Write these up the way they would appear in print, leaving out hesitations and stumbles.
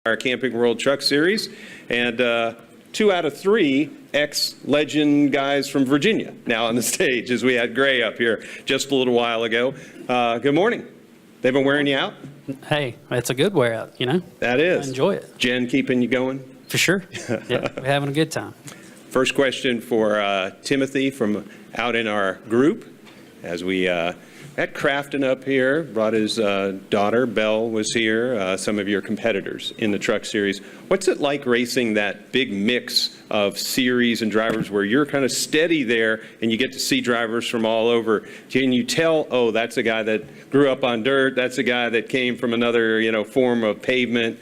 our Camping World Truck Series, and 2 out of 3 ex-legend guys from Virginia now on the stage, as we had Gray up here just a little while ago. Good morning. They've been wearing you out? Hey, it's a good wear out, you know? That is. I enjoy it. Jen keeping you going? For sure. Yeah, we're having a good time. First question for Timothy from out in our group. As we had Crafton up here, brought his daughter, Belle was here, some of your competitors in the Truck Series. What's it like racing that big mix of series and drivers where you're kind of steady there and you get to see drivers from all over? Can you tell, oh, that's a guy that grew up on dirt, that's a guy that came from another, form of pavement?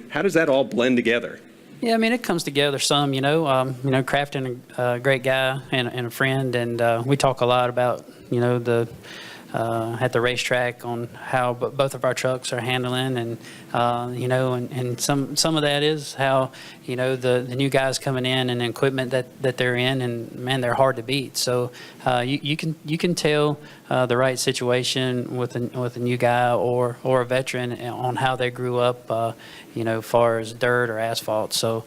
How does that all blend together? Yeah, I mean, it comes together some, Crafton, a great guy and a friend, and we talk a lot about, at the racetrack on how both of our trucks are handling, and and some of that is how the new guys coming in and the equipment that they're in, and man, they're hard to beat. So you can tell the right situation with a new guy or a veteran on how they grew up, far as dirt or asphalt. So.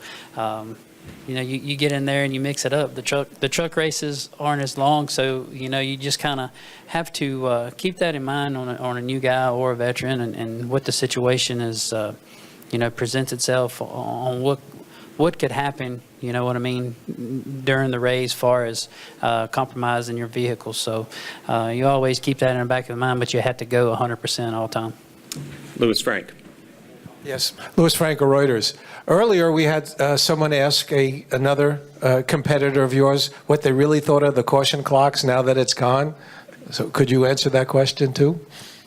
You get in there and you mix it up. The truck races aren't as long, so you just kind of have to keep that in mind on a new guy or a veteran, and what the situation is, presents itself on what could happen. You know what I mean, during the race, far as compromising your vehicle. So you always keep that in the back of the mind, but you have to go 100% all the time. Louis Frank. Yes, Louis Frank of Reuters. Earlier, we had someone ask another competitor of yours what they really thought of the caution clocks now that it's gone. So could you answer that question too?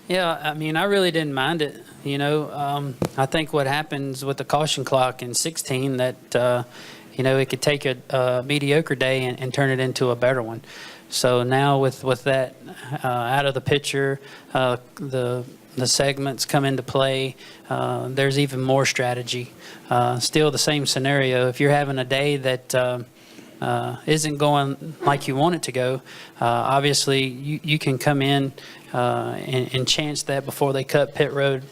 Yeah, I mean, I really didn't mind it. I think what happens with the caution clock in 16 that, it could take a mediocre day and turn it into a better one. So now with that out of the picture, the segments come into play, there's even more strategy. Still the same scenario. If you're having a day that isn't going like you want it to go, obviously you can come in and chance that before they cut pit road,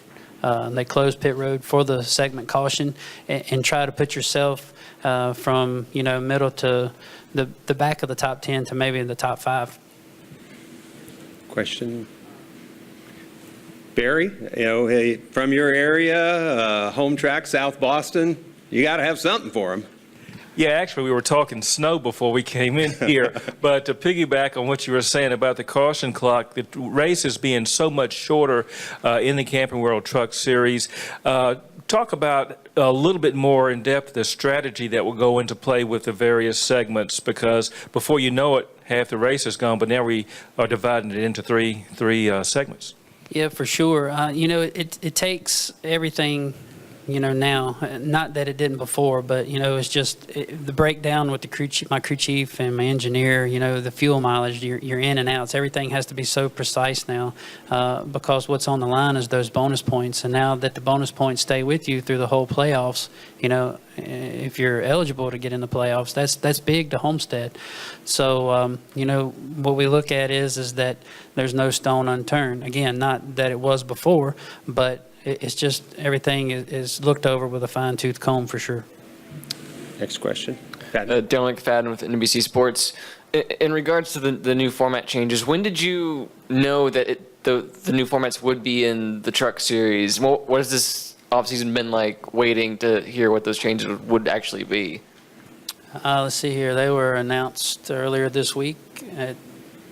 they close pit road for the segment caution, and try to put yourself from middle to the back of the top 10 to maybe the top 5. Question. Barry, hey, from your area, home track, South Boston, you got to have something for him. Yeah, actually, we were talking snow before we came in here, but to piggyback on what you were saying about the caution clock, the races being so much shorter in the Camping World Truck Series, talk about a little bit more in depth the strategy that will go into play with the various segments, because before you know it, half the race is gone, but now we are dividing it into three segments. Yeah, for sure. It takes everything, now, not that it didn't before, but, it's just the breakdown with my crew chief and my engineer, the fuel mileage, your in and outs, everything has to be so precise now, because what's on the line is those bonus points. And now that the bonus points stay with you through the whole playoffs, if you're eligible to get in the playoffs, that's big to Homestead. So, what we look at is that there's no stone unturned. Again, not that it was before, but it's just everything is looked over with a fine-tooth comb for sure. Next question. Dylan McFadden with NBC Sports. In regards to the new format changes, when did you know that the new formats would be in the Truck Series? What has this offseason been like, waiting to hear what those changes would actually be? Let's see here. They were announced earlier this week at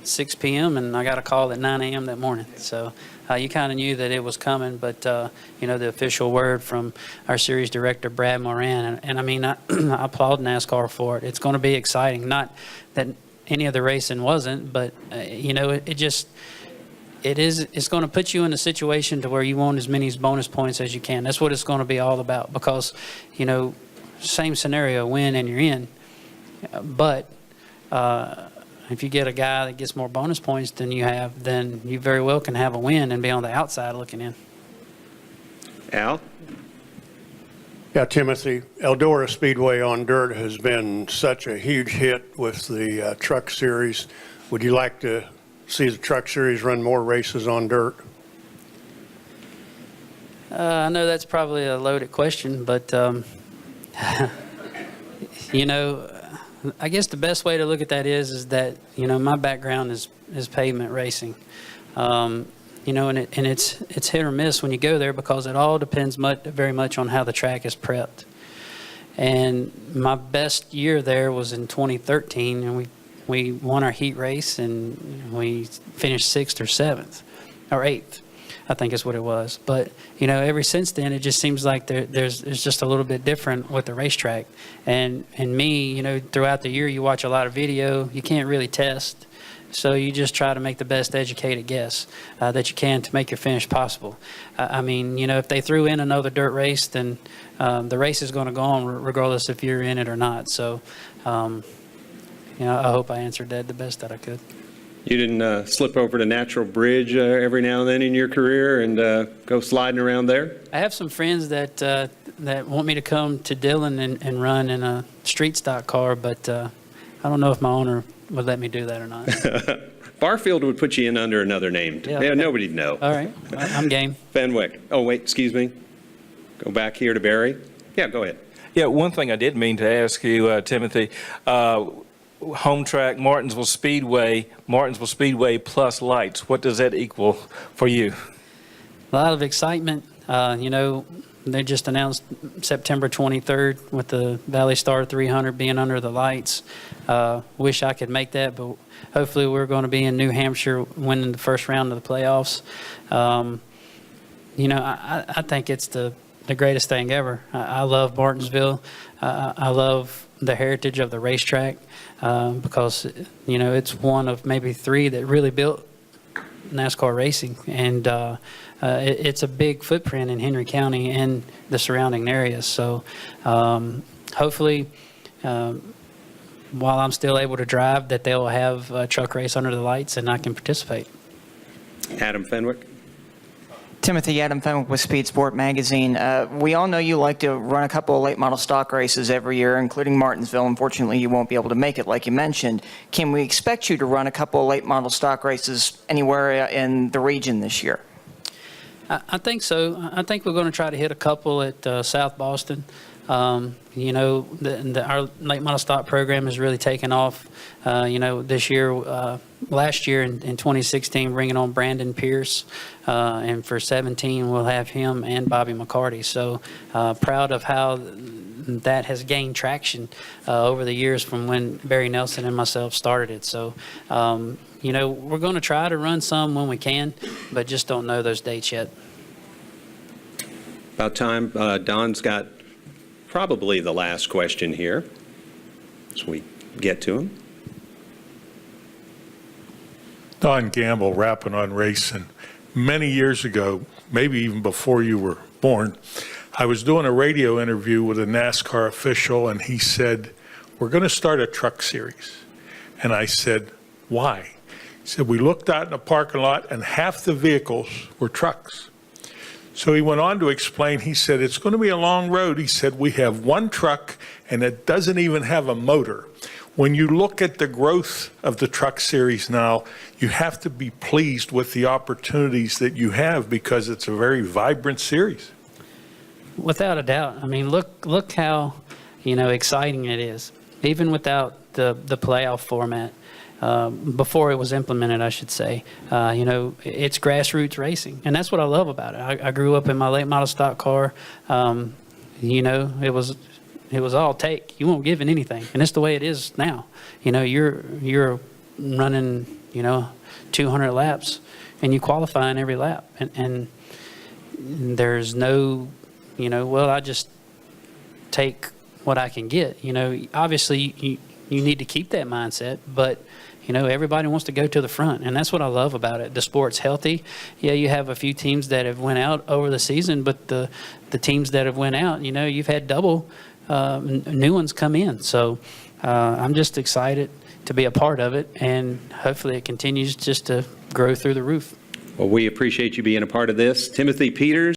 6 p.m., and I got a call at 9 a.m. that morning. So you kind of knew that it was coming, but, the official word from our series director, Brad Moran, and I mean, I applaud NASCAR for it. It's going to be exciting. Not that any of the racing wasn't, but, it's going to put you in a situation to where you want as many bonus points as you can. That's what it's going to be all about, because, same scenario, win and you're in. But if you get a guy that gets more bonus points than you have, then you very well can have a win and be on the outside looking in. Al? Yeah, Timothy, Eldora Speedway on dirt has been such a huge hit with the Truck Series. Would you like to see the Truck Series run more races on dirt? I know that's probably a loaded question, but, you know, I guess the best way to look at that is that, you know, my background is pavement racing. You know, and it's hit or miss when you go there because it all depends very much on how the track is prepped. And my best year there was in 2013, and we won our heat race, and we finished 6th or 7th, or 8th, I think is what it was. But, you know, ever since then, it just seems like it's just a little bit different with the racetrack. And me, you know, throughout the year, you watch a lot of video, you can't really test. So you just try to make the best educated guess that you can to make your finish possible. I mean, you know, if they threw in another dirt race, then the race is going to go on regardless if you're in it or not. So, you know, I hope I answered that the best that I could. You didn't slip over to Natural Bridge every now and then in your career and go sliding around there? I have some friends that want me to come to Dillon and run in a street stock car, but I don't know if my owner would let me do that or not. Barfield would put you in under another name. Yeah, okay. Nobody'd know. All right, I'm game. Fenwick. Oh, wait, excuse me. Go back here to Barry. Yeah, go ahead. Yeah, one thing I did mean to ask you, Timothy, home track, Martinsville Speedway plus lights, what does that equal for you? A lot of excitement. You know, they just announced September 23rd with the Valley Star 300 being under the lights. Wish I could make that, but hopefully we're going to be in New Hampshire winning the first round of the playoffs. You know, I think it's the greatest thing ever. I love Martinsville. I love the heritage of the racetrack because, you know, it's one of maybe 3 that really built NASCAR racing. And it's a big footprint in Henry County and the surrounding areas. So hopefully, while I'm still able to drive, that they'll have a truck race under the lights and I can participate. Adam Fenwick. Timothy, Adam Fenwick with Speed Sport Magazine. We all know you like to run a couple of late model stock races every year, including Martinsville. Unfortunately, you won't be able to make it, like you mentioned. Can we expect you to run a couple of late model stock races anywhere in the region this year? I think so. I think we're going to try to hit a couple at South Boston. You know, our late model stock program has really taken off. You know, this year, last year in 2016, bringing on Brandon Pierce, and for 17, we'll have him and Bobby McCarty. So proud of how that has gained traction over the years from when Barry Nelson and myself started it. So, you know, we're going to try to run some when we can, but just don't know those dates yet. About time. Don's got probably the last question here as we get to him. Don Gamble, Rapping on Racing. Many years ago, maybe even before you were born, I was doing a radio interview with a NASCAR official, and he said, "We're going to start a truck series." And I said, "Why?" He said, "We looked out in the parking lot, and half the vehicles were trucks." So he went on to explain, he said, "It's going to be a long road." He said, "We have one truck, and it doesn't even have a motor." When you look at the growth of the truck series now, you have to be pleased with the opportunities that you have because it's a very vibrant series. Without a doubt. I mean, look how, you know, exciting it is. Even without the playoff format, before it was implemented, I should say, you know, it's grassroots racing. And that's what I love about it. I grew up in my late model stock car. You know, it was all take. You won't give in anything. And it's the way it is now. You know, you're running, you know, 200 laps and you qualify in every lap. And there's no, you know, well, I just take what I can get. You know, obviously you need to keep that mindset, but you know, everybody wants to go to the front, and that's what I love about it. The sport's healthy. Yeah, you have a few teams that have went out over the season, but the teams that have went out, you know, you've had double new ones come in. So I'm just excited to be a part of it, and hopefully it continues just to grow through the roof. Well, we appreciate you being a part of this. Timothy Peters.